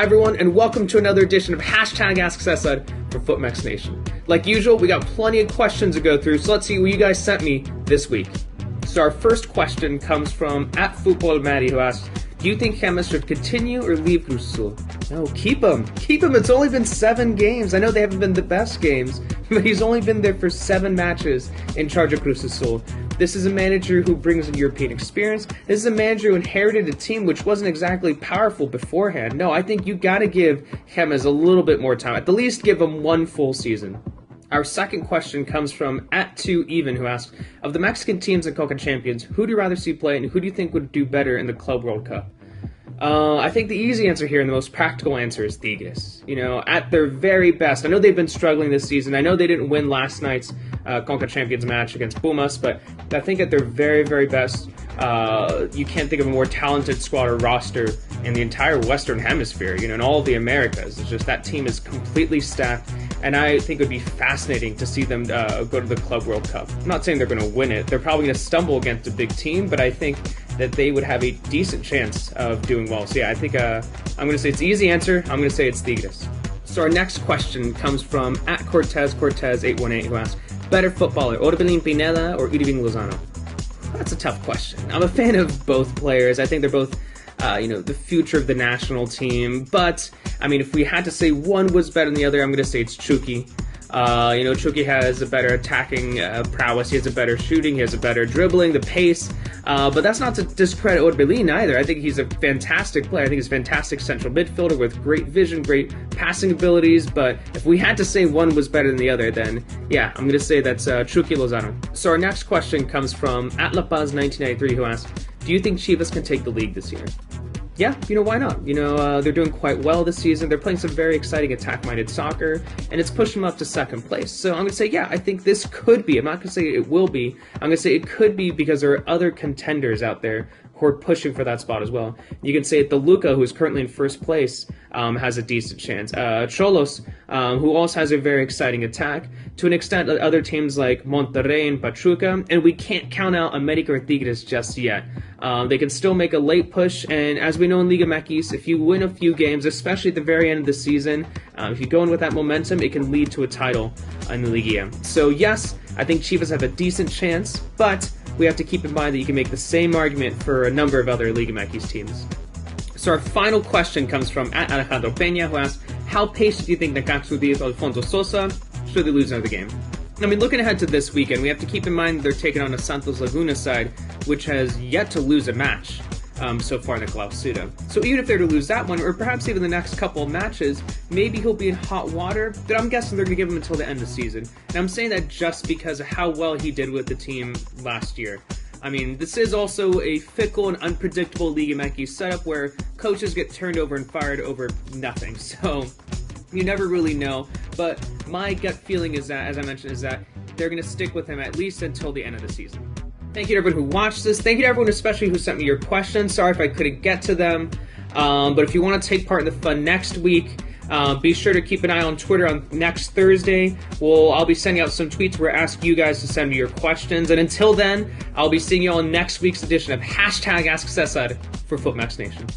everyone, and welcome to another edition of Hashtag Ask Cesar for FutMexNation. Like usual, we got plenty of questions to go through, so let's see what you guys sent me this week. So our first question comes from @FootballMatty, who asks, do you think Jemez should continue or leave Cruz Azul? No, keep him. Keep him. It's only been 7 games. I know they haven't been the best games, but he's only been there for 7 matches in charge of Cruz Azul. This is a manager who brings a European experience. This is a manager who inherited a team which wasn't exactly powerful beforehand. No, I think you got to give Jemez a little bit more time. At the least, give him 1 full season. Our second question comes from @2even, who asks, of the Mexican teams in Concachampions, who do you rather see play and who do you think would do better in the Club World Cup? I think the easy answer here and the most practical answer is Tigres. You know, at their very best. I know they've been struggling this season. I know they didn't win last night's Concachampions match against Pumas, but I think at their very, very best, you can't think of a more talented squad or roster in the entire Western Hemisphere, you know, in all of the Americas. It's just that team is completely stacked, and I think it would be fascinating to see them go to the Club World Cup. I'm not saying they're going to win it. They're probably going to stumble against a big team, but I think that they would have a decent chance of doing well. So yeah, I think I'm going to say it's the easy answer. I'm going to say it's Tigres. So our next question comes from @Cortez818, who asks, better footballer, Orbelin Pineda or Irving Lozano? That's a tough question. I'm a fan of both players. I think they're both, the future of the national team. But, I mean, if we had to say one was better than the other, I'm going to say it's Chucky. Chucky has a better attacking prowess. He has a better shooting. He has a better dribbling, the pace. But that's not to discredit Orbelin either. I think he's a fantastic player. I think he's a fantastic central midfielder with great vision, great passing abilities. But if we had to say one was better than the other, then yeah, I'm going to say that's Chucky Lozano. So our next question comes from @LaPaz1993, who asks, do you think Chivas can take the league this year? Yeah, why not? They're doing quite well this season. They're playing some very exciting attack-minded soccer, and it's pushed them up to 2nd place. So I'm going to say, yeah, I think this could be. I'm not going to say it will be. I'm going to say it could be because there are other contenders out there who are pushing for that spot as well. You can say Toluca, who is currently in 1st place, has a decent chance. Xolos, who also has a very exciting attack. To an extent, other teams like Monterrey and Pachuca, and we can't count out América or Tigres just yet. They can still make a late push, and as we know in Liga MX, if you win a few games, especially at the very end of the season, if you go in with that momentum, it can lead to a title in the Liga. So yes, I think Chivas have a decent chance, but we have to keep in mind that you can make the same argument for a number of other Liga MX teams. So our final question comes from @Alejandro Peña, who asks, how patient do you think Necaxa will be with Alfonso Sosa should they lose another game? I mean, looking ahead to this weekend, we have to keep in mind that they're taking on a Santos Laguna side, which has yet to lose a match so far in the Clausura. So even if they're to lose that one, or perhaps even the next couple of matches, maybe he'll be in hot water, but I'm guessing they're going to give him until the end of the season. And I'm saying that just because of how well he did with the team last year. I mean, this is also a fickle and unpredictable Liga MX setup where coaches get turned over and fired over nothing. So you never really know, but my gut feeling is that, as I mentioned, is that they're going to stick with him at least until the end of the season. Thank you to everyone who watched this. Thank you to everyone especially who sent me your questions. Sorry if I couldn't get to them. But if you want to take part in the fun next week, be sure to keep an eye on Twitter on next Thursday. I'll be sending out some tweets where I ask you guys to send me your questions. And until then, I'll be seeing you all in next week's edition of Hashtag Ask Cesar for FutMexNation.